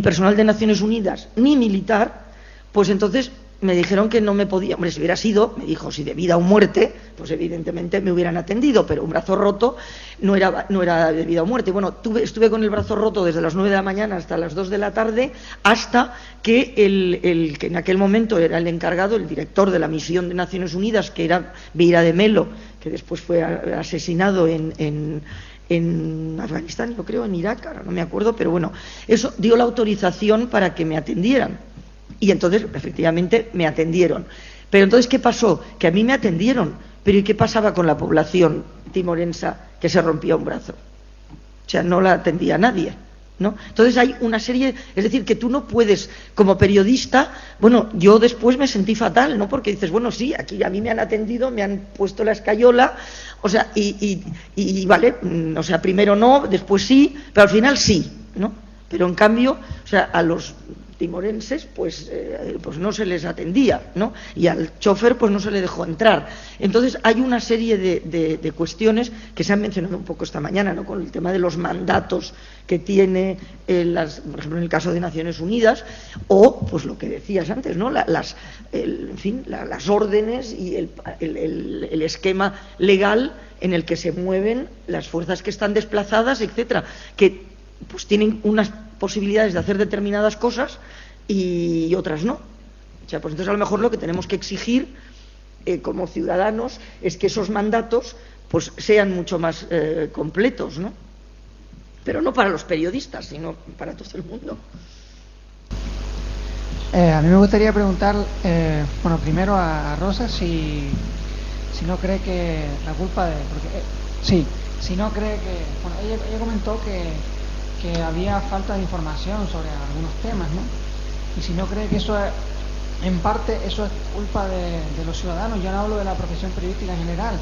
personal de Naciones Unidas ni militar, pues entonces me dijeron que no me podía. Hombre, si hubiera sido, me dijo, si de vida o muerte, pues evidentemente me hubieran atendido, pero un brazo roto no era de vida o muerte. Bueno, estuve con el brazo roto desde las 9 de la mañana hasta las 2 de la tarde, hasta que el que en aquel momento era el encargado, el director de la misión de Naciones Unidas, que era Vieira de Melo, que después fue asesinado en Afganistán, yo creo, en Irak, ahora no me acuerdo, pero bueno, eso dio la autorización para que me atendieran. Y entonces, efectivamente, me atendieron. Pero entonces, ¿qué pasó? Que a mí me atendieron. Pero ¿y qué pasaba con la población timorense que se rompía un brazo? O sea, no la atendía nadie, ¿no? Entonces hay una serie, es decir, que tú no puedes, como periodista, bueno, yo después me sentí fatal, ¿no? Porque dices, bueno, sí, aquí a mí me han atendido, me han puesto la escayola, o sea, y vale, o sea, primero no, después sí, pero al final sí, ¿no? Pero en cambio, o sea, a los timorenses pues no se les atendía, ¿no? Y al chofer pues no se le dejó entrar. Entonces hay una serie de cuestiones que se han mencionado un poco esta mañana, ¿no? Con el tema de los mandatos que tiene por ejemplo en el caso de Naciones Unidas, o pues lo que decías antes, ¿no? En fin, las órdenes y el esquema legal en el que se mueven las fuerzas que están desplazadas, etcétera, que pues tienen unas posibilidades de hacer determinadas cosas y otras no. O sea, pues entonces a lo mejor lo que tenemos que exigir como ciudadanos es que esos mandatos pues sean mucho más completos, ¿no? Pero no para los periodistas, sino para todo el mundo. A mí me gustaría preguntar, bueno, primero a Rosa si no cree que la culpa de... si no cree que... Bueno, ella comentó que había falta de información sobre algunos temas, ¿no? Y si no cree que eso en parte eso es culpa de los ciudadanos. Yo no hablo de la profesión periodística en general,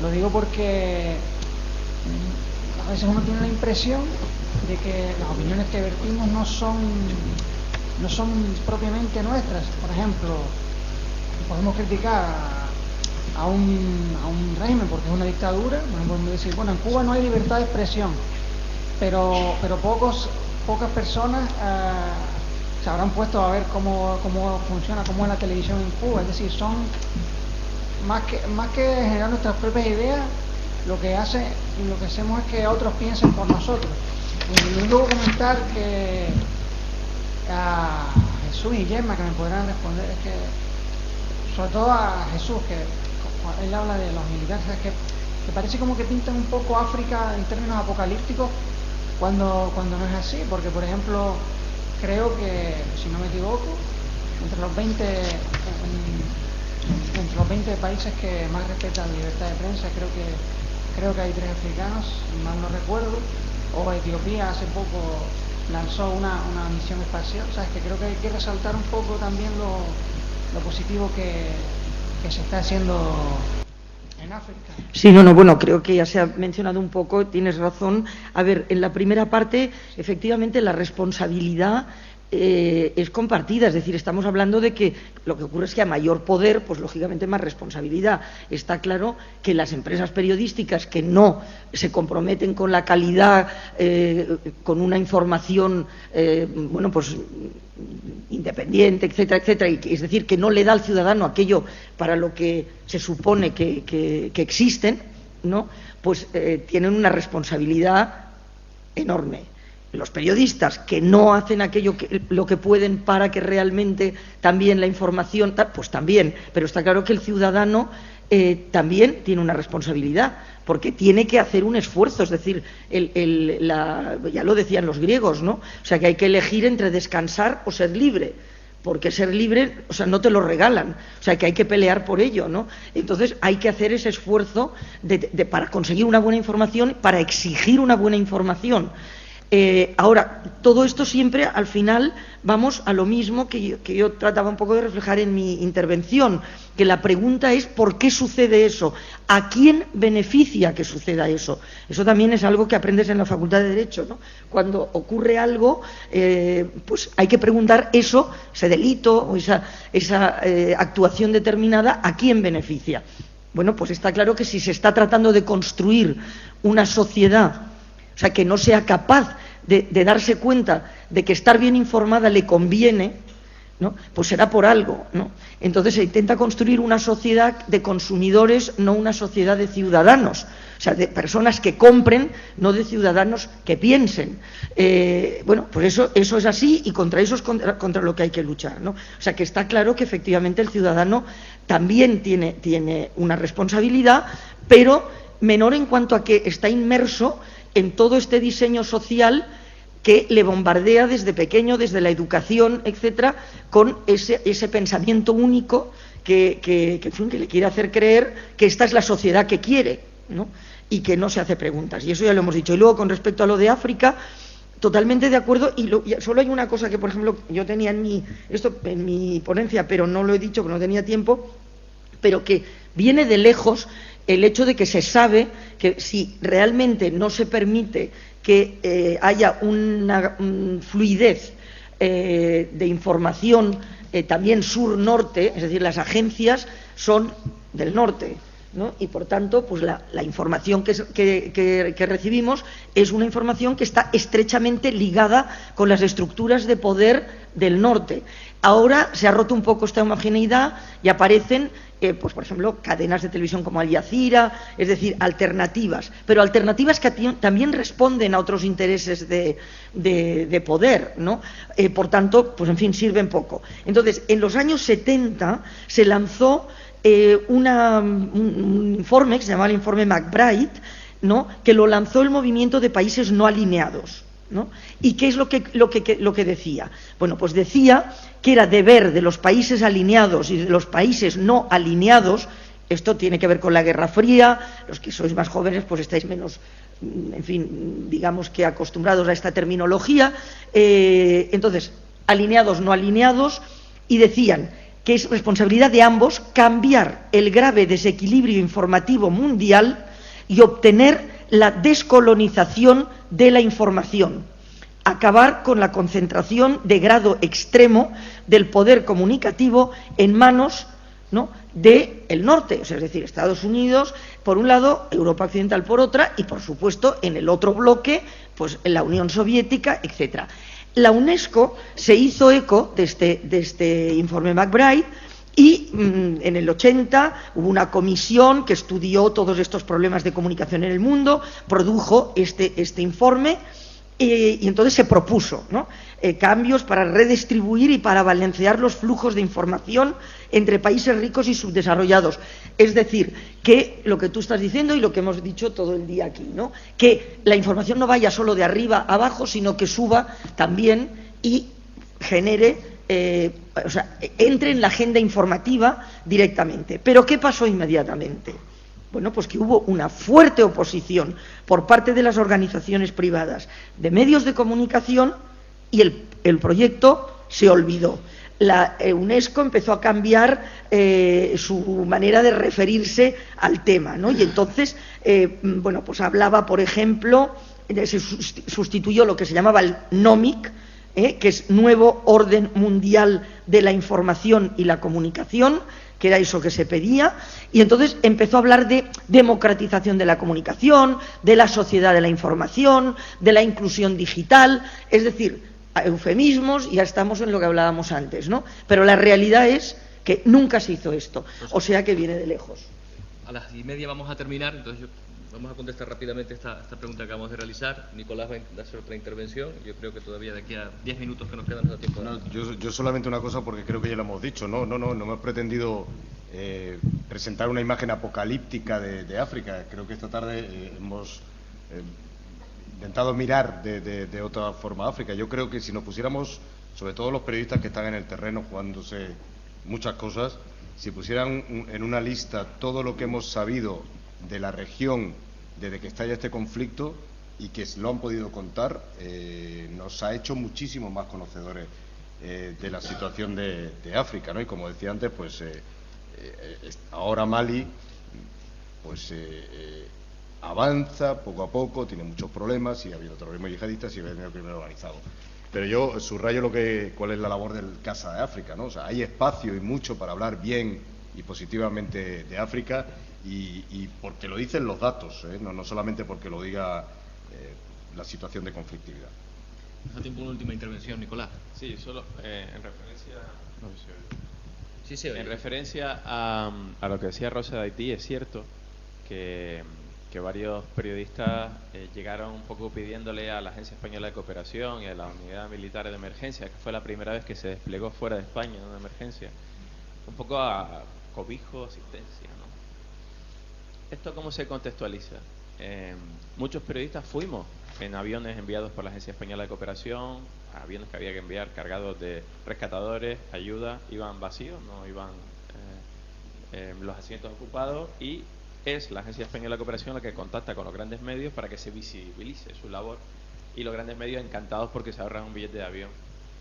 lo digo porque a veces uno tiene la impresión de que las opiniones que vertimos no son propiamente nuestras. Por ejemplo, podemos criticar a un régimen porque es una dictadura, podemos decir, bueno, en Cuba no hay libertad de expresión, pero pocas personas se habrán puesto a ver cómo funciona, cómo es la televisión en Cuba. Es decir, son más que generar nuestras propias ideas, lo que hacemos es que otros piensen por nosotros. Y luego comentar que a Jesús y Gemma, que me podrán responder, es que sobre todo a Jesús, que él habla de los militares, que parece como que pintan un poco África en términos apocalípticos cuando no es así, porque por ejemplo creo que, si no me equivoco, entre los 20 países que más respetan la libertad de prensa, creo que creo que hay 3 africanos, mal no recuerdo, o Etiopía hace poco lanzó una misión espacial. O sea, es que creo que hay que resaltar un poco también lo positivo que se está haciendo en África. Sí, no, bueno, creo que ya se ha mencionado un poco, tienes razón. A ver, en la primera parte, efectivamente, la responsabilidad es compartida, es decir, estamos hablando de que lo que ocurre es que a mayor poder, pues lógicamente más responsabilidad. Está claro que las empresas periodísticas que no se comprometen con la calidad, con una información, bueno, pues independiente, etcétera, etcétera, y es decir, que no le da al ciudadano aquello para lo que se supone que existen, ¿no? Pues tienen una responsabilidad enorme. Los periodistas que no hacen lo que pueden para que realmente también la información, pues también, pero está claro que el ciudadano también tiene una responsabilidad, porque tiene que hacer un esfuerzo, es decir, ya lo decían los griegos, ¿no? O sea, que hay que elegir entre descansar o ser libre, porque ser libre, o sea, no te lo regalan, o sea, que hay que pelear por ello, ¿no? Entonces hay que hacer ese esfuerzo para conseguir una buena información, para exigir una buena información. Ahora, todo esto siempre, al final, vamos a lo mismo que yo trataba un poco de reflejar en mi intervención, que la pregunta es ¿por qué sucede eso? ¿A quién beneficia que suceda eso? Eso también es algo que aprendes en la Facultad de Derecho, ¿no? Cuando ocurre algo, pues hay que preguntar ese delito o esa actuación determinada, ¿a quién beneficia? Bueno, pues está claro que si se está tratando de construir una sociedad, o sea, que no sea capaz de darse cuenta de que estar bien informada le conviene, ¿no? Pues será por algo, ¿no? Entonces se intenta construir una sociedad de consumidores, no una sociedad de ciudadanos, o sea, de personas que compren, no de ciudadanos que piensen. Bueno, pues eso es así, y contra eso es contra lo que hay que luchar, ¿no? O sea, que está claro que efectivamente el ciudadano también tiene una responsabilidad, pero menor en cuanto a que está inmerso en todo este diseño social que le bombardea desde pequeño, desde la educación, etcétera, con ese pensamiento único que le quiere hacer creer que esta es la sociedad que quiere, ¿no? Y que no se hace preguntas. Y eso ya lo hemos dicho. Y luego, con respecto a lo de África, totalmente de acuerdo. Y solo hay una cosa que, por ejemplo, yo tenía en mi ponencia, pero no lo he dicho porque no tenía tiempo, pero que viene de lejos el hecho de que se sabe que si realmente no se permite que haya una fluidez de información también sur-norte, es decir, las agencias son del norte, ¿no? Y por tanto, pues la información que recibimos es una información que está estrechamente ligada con las estructuras de poder del norte. Ahora se ha roto un poco esta homogeneidad y aparecen, pues por ejemplo, cadenas de televisión como Al Jazeera, es decir, alternativas, pero alternativas que también responden a otros intereses de poder, ¿no? Por tanto, pues en fin, sirven poco. Entonces, en los años 70 se lanzó un informe que se llamaba el informe McBride, ¿no? Que lo lanzó el movimiento de países no alineados, ¿no? ¿Y qué es lo que decía? Bueno, pues decía que era deber de los países alineados y de los países no alineados. Esto tiene que ver con la Guerra Fría. Los que sois más jóvenes pues estáis menos, en fin, digamos que acostumbrados a esta terminología. Entonces, alineados, no alineados, y decían que es responsabilidad de ambos cambiar el grave desequilibrio informativo mundial y obtener la descolonización de la información, acabar con la concentración de grado extremo del poder comunicativo en manos, ¿no?, del norte, o sea, es decir, Estados Unidos por un lado, Europa Occidental por otra, y por supuesto en el otro bloque, pues en la Unión Soviética, etcétera. La UNESCO se hizo eco de este informe McBride y en el 80 hubo una comisión que estudió todos estos problemas de comunicación en el mundo, produjo este informe y entonces se propuso, ¿no?, cambios para redistribuir y para balancear los flujos de información entre países ricos y subdesarrollados. Es decir, que lo que tú estás diciendo y lo que hemos dicho todo el día aquí, ¿no?, que la información no vaya solo de arriba a abajo, sino que suba también y genere, o sea, entre en la agenda informativa directamente. Pero ¿qué pasó inmediatamente? Bueno, pues que hubo una fuerte oposición por parte de las organizaciones privadas de medios de comunicación y el proyecto se olvidó. La UNESCO empezó a cambiar su manera de referirse al tema, ¿no? Y entonces, bueno, pues hablaba, por ejemplo, se sustituyó lo que se llamaba el NOMIC, que es Nuevo Orden Mundial de la Información y la Comunicación, que era eso que se pedía, y entonces empezó a hablar de democratización de la comunicación, de la sociedad de la información, de la inclusión digital, es decir, eufemismos, ya estamos en lo que hablábamos antes, ¿no? Pero la realidad es que nunca se hizo esto, o sea que viene de lejos. A las 10:30 vamos a terminar, entonces vamos a contestar rápidamente esta pregunta que acabamos de realizar. Nicolás va a hacer otra intervención. Yo creo que todavía de aquí a 10 minutos que nos quedan no da tiempo. No, yo solamente una cosa, porque creo que ya lo hemos dicho. No hemos pretendido presentar una imagen apocalíptica de África. Creo que esta tarde hemos intentado mirar de otra forma a África. Yo creo que si nos pusiéramos, sobre todo los periodistas que están en el terreno jugándose muchas cosas, si pusieran en una lista todo lo que hemos sabido de la región desde que estalla este conflicto y que lo han podido contar, nos ha hecho muchísimo más conocedores de la situación de África, ¿no? Y como decía antes, pues ahora Mali pues avanza poco a poco, tiene muchos problemas, sigue habiendo terrorismo yihadista, sigue habiendo crimen organizado. Pero yo subrayo cuál es la labor del Casa de África, ¿no? O sea, hay espacio y mucho para hablar bien y positivamente de África, y porque lo dicen los datos, no solamente porque lo diga la situación de conflictividad. Nos da tiempo una última intervención, Nicolás. Sí, solo en referencia... No, sí, se oye. En referencia a lo que decía Rosa de Haití, es cierto que varios periodistas llegaron un poco pidiéndole a la Agencia Española de Cooperación y a la Unidad Militar de Emergencia, que fue la primera vez que se desplegó fuera de España en una emergencia, un poco a cobijo, asistencia, ¿no? ¿Esto cómo se contextualiza? Muchos periodistas fuimos en aviones enviados por la Agencia Española de Cooperación, aviones que había que enviar cargados de rescatadores, ayuda, iban vacíos, no iban los asientos ocupados, y es la Agencia Española de Cooperación la que contacta con los grandes medios para que se visibilice su labor, y los grandes medios encantados porque se ahorran un billete de avión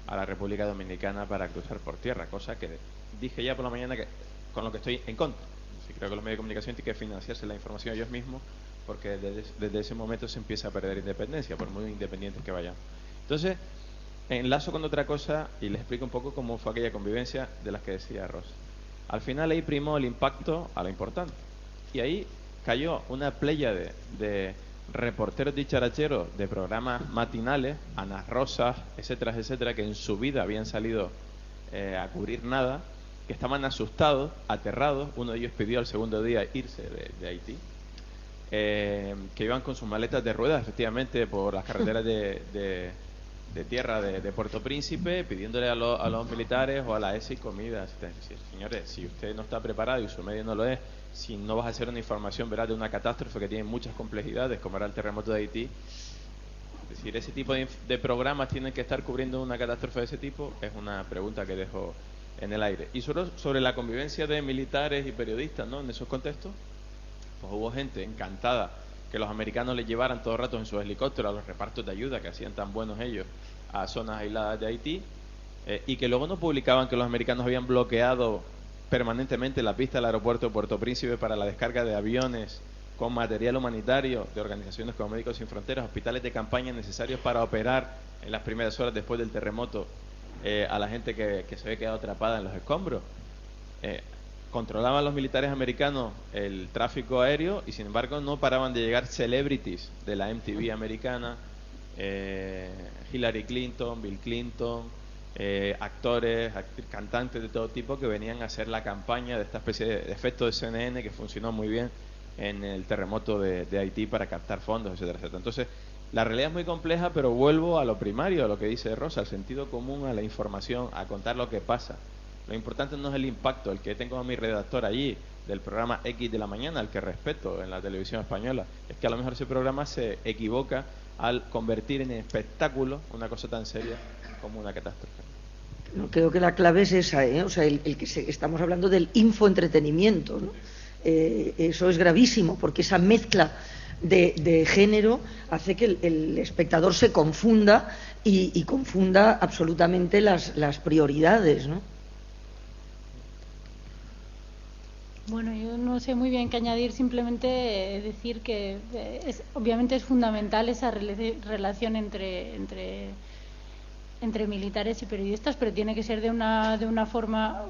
a la República Dominicana para cruzar por tierra, cosa que dije ya por la mañana que con lo que estoy en contra. Sí, creo que los medios de comunicación tienen que financiarse la información ellos mismos, porque desde ese momento se empieza a perder independencia, por muy independientes que vayan. Entonces, enlazo con otra cosa y les explico un poco cómo fue aquella convivencia de las que decía Ross. Al final ahí primó el impacto a lo importante, y ahí cayó una pléyade de reporteros dicharacheros de programas matinales, Ana Rosas, etcétera, etcétera, que en su vida habían salido a cubrir nada, que estaban asustados, aterrados. Uno de ellos pidió al segundo día irse de Haití, que iban con sus maletas de ruedas, efectivamente, por las carreteras de tierra de Puerto Príncipe, pidiéndole a los militares o a la ESI comida. Señores, si usted no está preparado y su medio no lo es, si no vas a hacer una información veraz de una catástrofe que tiene muchas complejidades, como era el terremoto de Haití, es decir, ese tipo de programas tienen que estar cubriendo una catástrofe de ese tipo, es una pregunta que dejo en el aire. Y sobre la convivencia de militares y periodistas, ¿no?, en esos contextos, pues hubo gente encantada que los americanos les llevaran todo el rato en sus helicópteros a los repartos de ayuda que hacían tan buenos ellos a zonas aisladas de Haití, y que luego no publicaban que los americanos habían bloqueado permanentemente la pista del aeropuerto de Puerto Príncipe para la descarga de aviones con material humanitario de organizaciones como Médicos Sin Fronteras, hospitales de campaña necesarios para operar en las primeras horas después del terremoto a la gente que se había quedado atrapada en los escombros. Controlaban los militares americanos el tráfico aéreo, y sin embargo no paraban de llegar celebrities de la MTV americana, Hillary Clinton, Bill Clinton, actores, cantantes de todo tipo, que venían a hacer la campaña de esta especie de efecto de CNN que funcionó muy bien en el terremoto de Haití para captar fondos, etcétera, etcétera. Entonces, la realidad es muy compleja, pero vuelvo a lo primario, a lo que dice Rosa, al sentido común, a la información, a contar lo que pasa. Lo importante no es el impacto. El que tengo a mi redactor allí del programa X de la mañana, al que respeto en la televisión española, es que a lo mejor ese programa se equivoca al convertir en espectáculo una cosa tan seria como una catástrofe. No, creo que la clave es esa, o sea, el que estamos hablando del infoentretenimiento, ¿no? Eso es gravísimo, porque esa mezcla de género hace que el espectador se confunda y confunda absolutamente las prioridades, ¿no? Bueno, yo no sé muy bien qué añadir, simplemente decir que obviamente es fundamental esa relación entre militares y periodistas, pero tiene que ser de una forma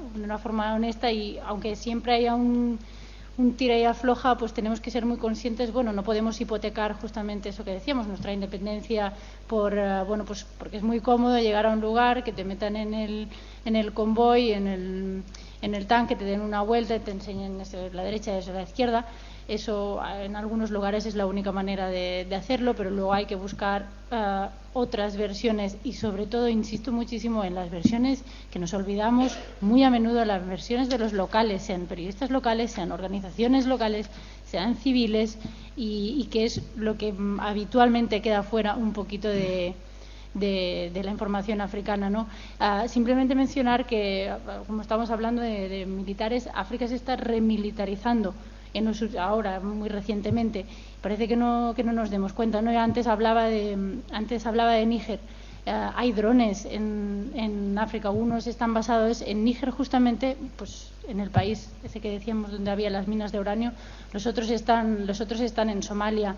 honesta, y aunque siempre haya un tira y afloja, pues tenemos que ser muy conscientes. Bueno, no podemos hipotecar justamente eso que decíamos, nuestra independencia pues porque es muy cómodo llegar a un lugar, que te metan en el convoy, en el tanque, te den una vuelta y te enseñen la derecha y la izquierda. Eso en algunos lugares es la única manera de hacerlo, pero luego hay que buscar otras versiones, y sobre todo insisto muchísimo en las versiones que nos olvidamos muy a menudo, las versiones de los locales, sean periodistas locales, sean organizaciones locales, sean civiles, y que es lo que habitualmente queda fuera un poquito de la información africana, ¿no? Simplemente mencionar que, como estamos hablando de militares, África se está remilitarizando ahora muy recientemente. Parece que no nos demos cuenta, ¿no? Antes hablaba de Níger. Hay drones en África, unos están basados en Níger, justamente, pues en el país ese que decíamos donde había las minas de uranio. Los otros están en Somalia.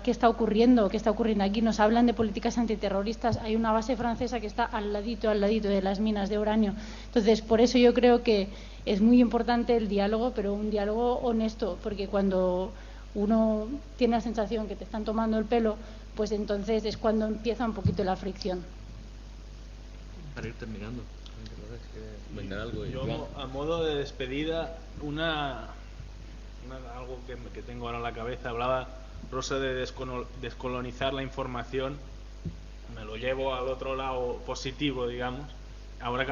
¿Qué está ocurriendo? ¿Qué está ocurriendo aquí? Nos hablan de políticas antiterroristas. Hay una base francesa que está al ladito de las minas de uranio. Entonces, por eso yo creo que es muy importante el diálogo, pero un diálogo honesto, porque cuando uno tiene la sensación que te están tomando el pelo, pues entonces es cuando empieza un poquito la fricción. Para ir terminando, algo. Yo, a modo de despedida, algo que tengo ahora en la cabeza, hablaba Rosa de descolonizar la información. Me lo llevo al otro lado positivo, digamos. Ahora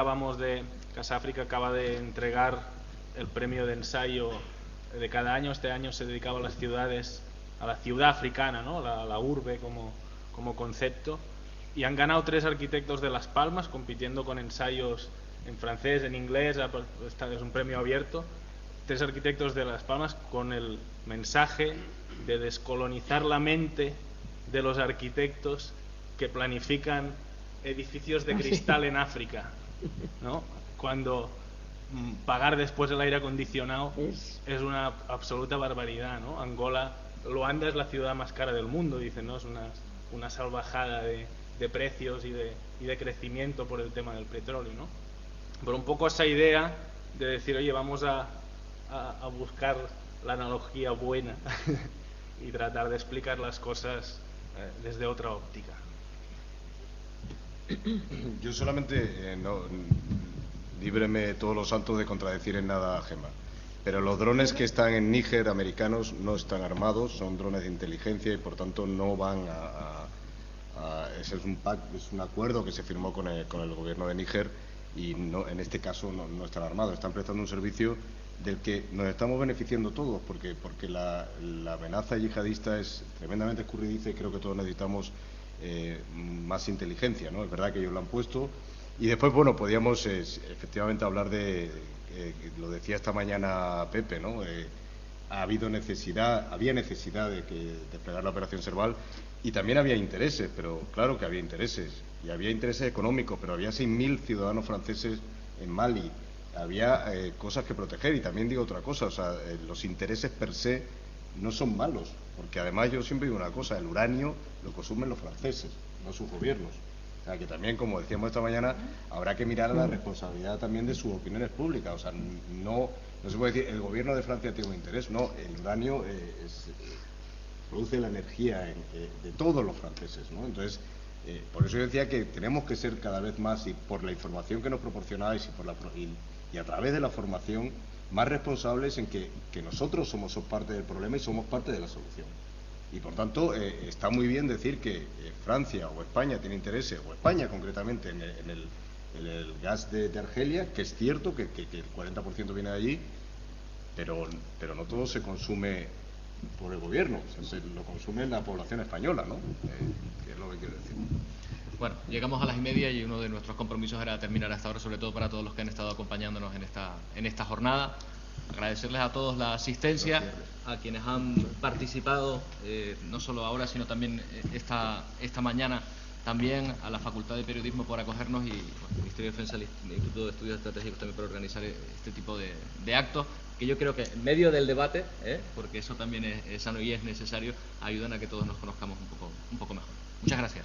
Casa África acaba de entregar el premio de ensayo de cada año. Este año se dedicaba a las ciudades, a la ciudad africana, ¿no? La urbe como concepto, y han ganado 3 arquitectos de Las Palmas, compitiendo con ensayos en francés, en inglés. Es un premio abierto. 3 arquitectos de Las Palmas con el mensaje de descolonizar la mente de los arquitectos que planifican edificios de cristal en África, ¿no? Cuando pagar después el aire acondicionado es una absoluta barbaridad, ¿no? Luanda es la ciudad más cara del mundo, dicen, ¿no? Es una salvajada de precios y de crecimiento por el tema del petróleo, ¿no? Pero un poco esa idea de decir, oye, vamos a buscar la analogía buena y tratar de explicar las cosas desde otra óptica. Yo solamente, líbreme todos los santos de contradecir en nada a Gemma, pero los drones que están en Níger, americanos, no están armados, son drones de inteligencia y por tanto no van ese es un acuerdo que se firmó con el gobierno de Níger, y no, en este caso no están armados, están prestando un servicio del que nos estamos beneficiando todos, porque la amenaza yihadista es tremendamente escurridiza, y creo que todos necesitamos más inteligencia, ¿no? Es verdad que ellos lo han puesto, y después, bueno, podíamos efectivamente hablar lo decía esta mañana Pepe, ¿no? Había necesidad de desplegar la operación Serval, y también había intereses, pero claro que había intereses, y había intereses económicos, pero había 6.000 ciudadanos franceses en Mali, había cosas que proteger. Y también digo otra cosa, o sea, los intereses per se no son malos, porque además yo siempre digo una cosa, el uranio lo consumen los franceses, no sus gobiernos. O sea, que también, como decíamos esta mañana, habrá que mirar a la responsabilidad también de sus opiniones públicas. O sea, no se puede decir el gobierno de Francia tiene un interés, no, el uranio produce la energía de todos los franceses, ¿no? Entonces, por eso yo decía que tenemos que ser cada vez más, y por la información que nos proporcionáis y a través de la formación, más responsables en que nosotros somos parte del problema y somos parte de la solución. Y por tanto, está muy bien decir que Francia o España tiene intereses, o España concretamente, en el gas de Argelia, que es cierto que el 40% viene de allí, pero no todo se consume por el gobierno, se lo consume la población española, ¿no? Que es lo que quiero decir. Bueno, llegamos a las 1:30 y uno de nuestros compromisos era terminar hasta ahora, sobre todo para todos los que han estado acompañándonos en esta jornada. agradecerles a todos la asistencia, a quienes han participado, no solo ahora, sino también esta mañana, también a la Facultad de Periodismo por acogernos y al Ministerio de Defensa, al Instituto de Estudios Estratégicos también por organizar este tipo de actos, que yo creo que en medio del debate, porque eso también es sano y es necesario, ayudan a que todos nos conozcamos un poco mejor. Muchas gracias.